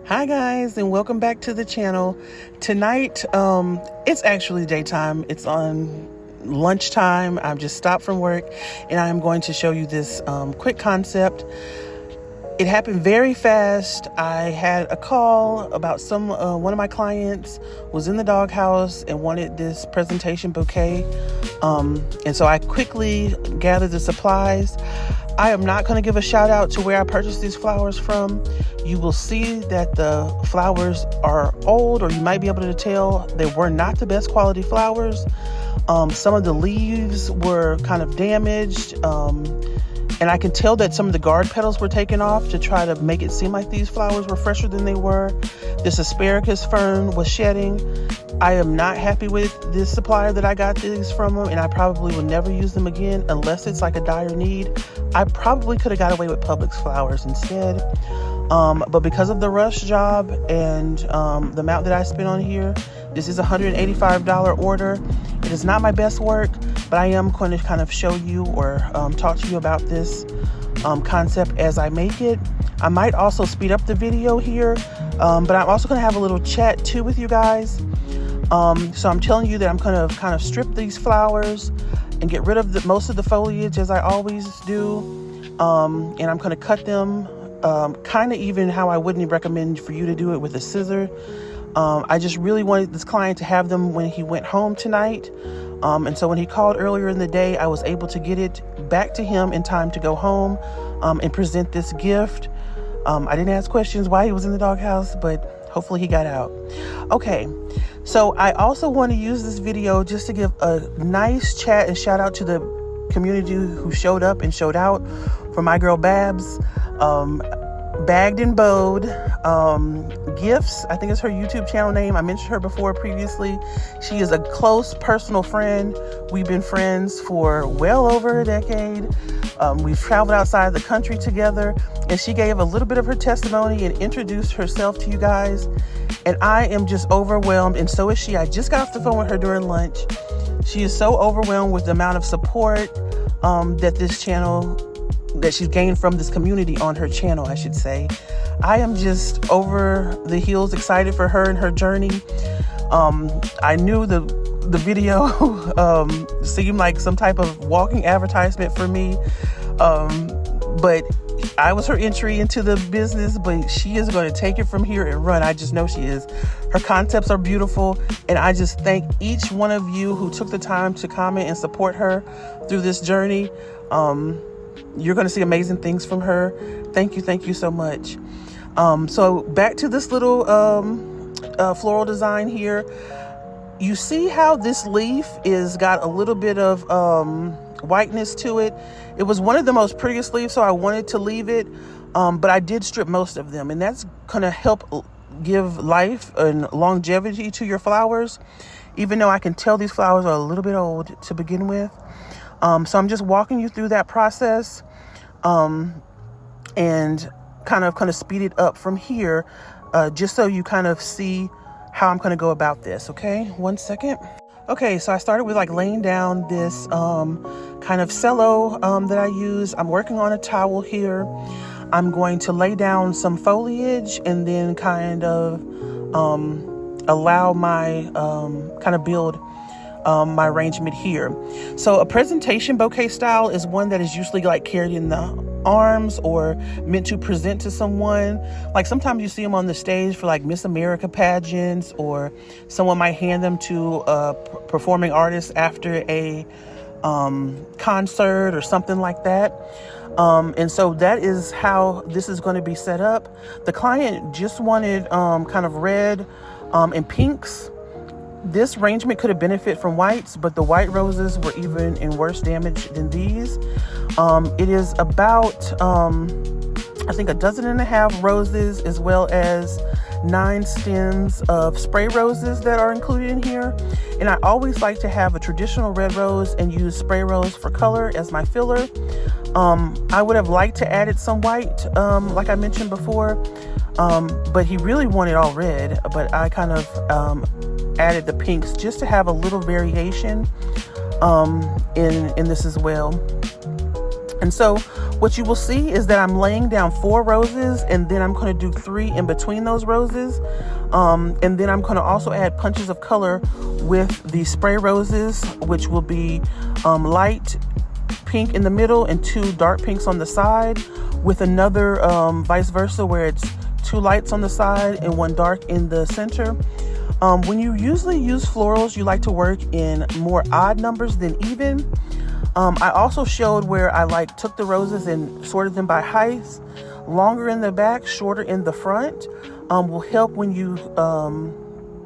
Hi guys, and welcome back to the channel. Tonight, it's actually daytime. It's on lunchtime. I've just stopped from work and I'm going to show you this quick concept. It happened very fast. I had a call about one of my clients was in the doghouse and wanted this presentation bouquet. And so I quickly gathered the supplies. I am not going to give a shout out to where I purchased these flowers from. You will see that the flowers are old, or you might be able to tell they were not the best quality flowers. Some of the leaves were kind of damaged. And I can tell that some of the guard petals were taken off to try to make it seem like these flowers were fresher than they were. This asparagus fern was shedding. I am not happy with this supplier that I got these from them, and I probably will never use them again unless it's like a dire need. I probably could have got away with Publix flowers instead. But because of the rush job and the amount that I spent on here, this is a $185 order. It is not my best work, but I am going to kind of show you or talk to you about this concept as I make it. I might also speed up the video here, but I'm also going to have a little chat too with you guys. So I'm telling you that I'm going to kind of strip these flowers and get rid of most of the foliage as I always do. And I'm going to cut them kind of even how I wouldn't recommend for you to do it with a scissor. I just really wanted this client to have them when he went home tonight. And so when he called earlier in the day, I was able to get it back to him in time to go home and present this gift. I didn't ask questions why he was in the doghouse, but hopefully he got out. Okay, so I also want to use this video just to give a nice chat and shout out to the community who showed up and showed out for my girl Babs. Bagged and Bowed Gifts, I think it's her YouTube channel name. I mentioned her before previously. She is a close personal friend. We've been friends for well over a decade. We've traveled outside the country together, and she gave a little bit of her testimony and introduced herself to you guys. And I am just overwhelmed, and so is she. I just got off the phone with her during lunch. She is so overwhelmed with the amount of support that she's gained from this community on her channel, I should say. I am just over the hills excited for her and her journey. I knew the video seemed like some type of walking advertisement for me, but I was her entry into the business, but she is going to take it from here and run. I just know she is. Her concepts are beautiful, and I just thank each one of you who took the time to comment and support her through this journey. You're going to see amazing things from her. Thank you so much. So back to this little floral design here. You see how this leaf is got a little bit of whiteness to it. It was one of the most prettiest leaves, so I wanted to leave it, but I did strip most of them, and that's going to help give life and longevity to your flowers, even though I can tell these flowers are a little bit old to begin with. So I'm just walking you through that process and kind of speed it up from here, just so you kind of see how I'm going to go about this. Okay, 1 second. Okay, so I started with laying down this kind of cello that I use. I'm working on a towel here. I'm going to lay down some foliage and then kind of allow my kind of build my arrangement here. So a presentation bouquet style is one that is usually carried in the arms or meant to present to someone. Sometimes you see them on the stage for Miss America pageants, or someone might hand them to a performing artist after a concert or something like that. And so that is how this is going to be set up. The client just wanted kind of red and pinks. This arrangement could have benefited from whites, but the white roses were even in worse damage than these. It is about, I think, 1.5 dozen roses, as well as 9 stems of spray roses that are included in here. And I always like to have a traditional red rose and use spray rose for color as my filler. I would have liked to added some white, like I mentioned before, but he really wanted all red, but I kind of added the pinks just to have a little variation in this as well. And so What you will see is that I'm laying down 4 roses, and then I'm going to do 3 in between those roses. And then I'm going to also add punches of color with the spray roses, which will be light pink in the middle and 2 dark pinks on the side, with another vice versa where it's 2 lights on the side and 1 dark in the center. When you usually use florals, you like to work in more odd numbers than even. I also showed where I took the roses and sorted them by heights. Longer in the back, shorter in the front, will help when you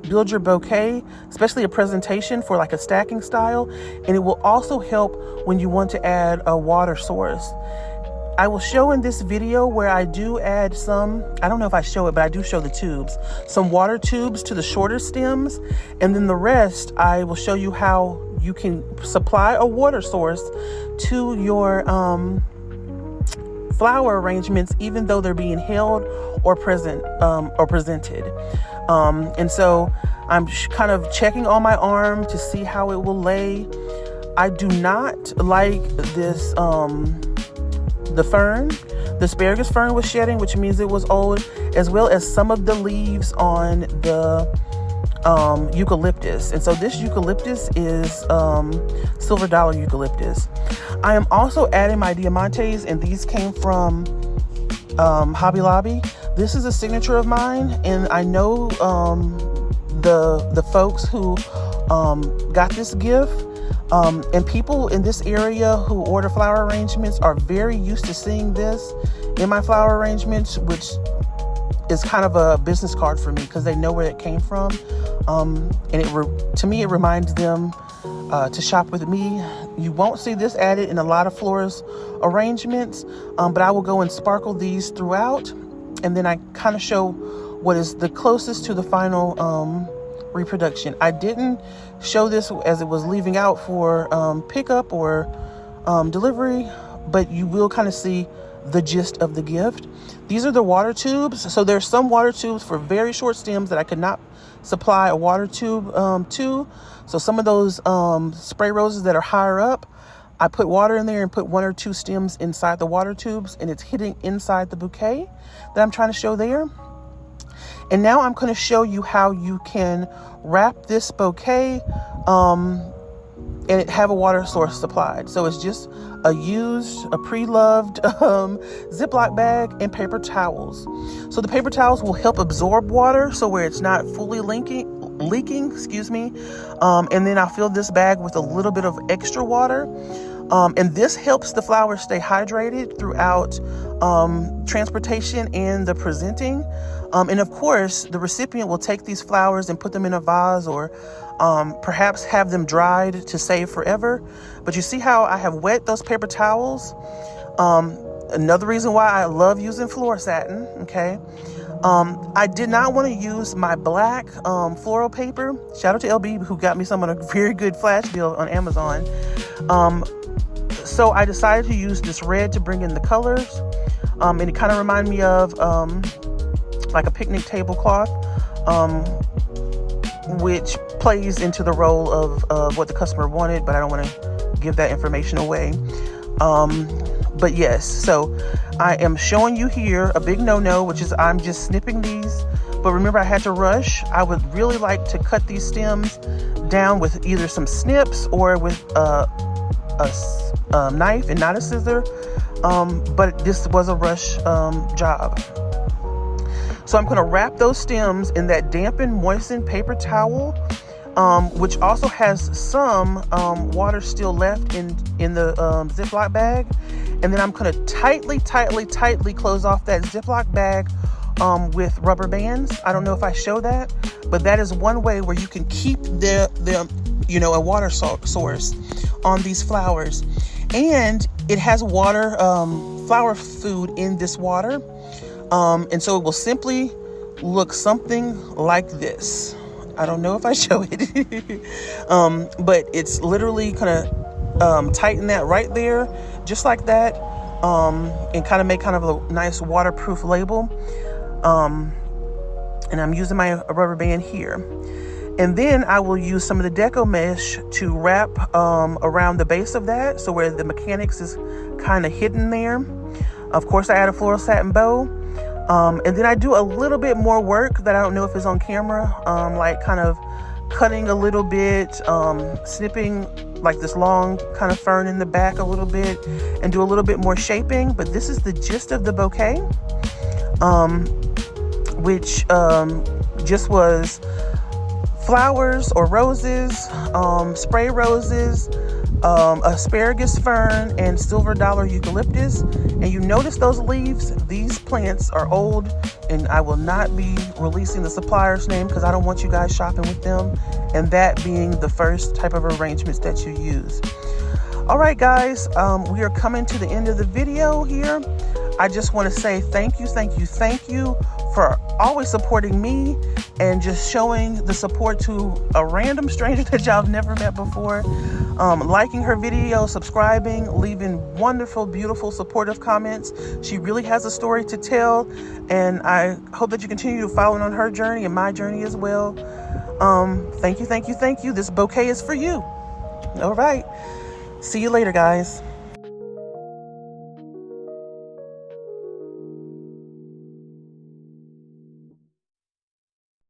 build your bouquet, especially a presentation for a stacking style. And it will also help when you want to add a water source. I will show in this video where I do add some, I don't know if I show it, but I do show the tubes, some water tubes to the shorter stems. And then the rest, I will show you how you can supply a water source to your flower arrangements, even though they're being held or presented. And so I'm kind of checking on my arm to see how it will lay. I do not like this, the fern. The asparagus fern was shedding, which means it was old, as well as some of the leaves on the eucalyptus. And so this eucalyptus is silver dollar eucalyptus. I am also adding my diamantes, and these came from Hobby Lobby. This is a signature of mine, and I know the folks who got this gift. And people in this area who order flower arrangements are very used to seeing this in my flower arrangements, which is kind of a business card for me because they know where it came from. And to me, it reminds them to shop with me. You won't see this added in a lot of florist arrangements, but I will go and sparkle these throughout. And then I kind of show what is the closest to the final reproduction. I didn't show this as it was leaving out for pickup or delivery, but you will kind of see the gist of the gift. These are the water tubes. So there's some water tubes for very short stems that I could not supply a water tube to. So some of those spray roses that are higher up, I put water in there and put 1 or 2 stems inside the water tubes, and it's hitting inside the bouquet that I'm trying to show there. And now I'm going to show you how you can wrap this bouquet and have a water source supplied. So it's just a pre-loved Ziploc bag and paper towels. So the paper towels will help absorb water, so where it's not fully leaking, and then I'll fill this bag with a little bit of extra water. And this helps the flowers stay hydrated throughout transportation and the presenting. And of course, the recipient will take these flowers and put them in a vase, or perhaps have them dried to save forever. But you see how I have wet those paper towels? Another reason why I love using floor satin, okay? I did not want to use my black floral paper. Shout out to LB who got me some on a very good flash deal on Amazon. So I decided to use this red to bring in the colors. And it kind of reminded me of like a picnic tablecloth, which plays into the role of what the customer wanted, but I don't want to give that information away. But yes, so I am showing you here a big no-no, which is I'm just snipping these. But remember, I had to rush. I would really like to cut these stems down with either some snips or with a knife and not a scissor. But this was a rush job. So I'm going to wrap those stems in that dampened, moistened paper towel, which also has some water still left in the Ziploc bag. And then I'm going to tightly close off that Ziploc bag with rubber bands. I don't know if I show that, but that is one way where you can keep a water source on these flowers. And it has water, flower food in this water. And so it will simply look something like this. I don't know if I show it, but it's literally kind of tighten that right there, just like that, and kind of make kind of a nice waterproof label. And I'm using my rubber band here. And then I will use some of the deco mesh to wrap around the base of that, so where the mechanics is kind of hidden there. Of course, I add a floral satin bow. And then I do a little bit more work that I don't know if it's on camera, like kind of cutting a little bit, snipping like this long kind of fern in the back a little bit, and do a little bit more shaping. But this is the gist of the bouquet, which just was flowers or roses, spray roses, asparagus fern, and silver dollar eucalyptus. And you notice those leaves, these plants are old, and I will not be releasing the supplier's name because I don't want you guys shopping with them, and that being the first type of arrangements that you use. All right, guys, we are coming to the end of the video here. I just want to say thank you for always supporting me and just showing the support to a random stranger that y'all have never met before. Liking her video, subscribing, leaving wonderful, beautiful, supportive comments. She really has a story to tell, and I hope that you continue to follow on her journey and my journey as well. Thank you. This bouquet is for you. All right. See you later, guys.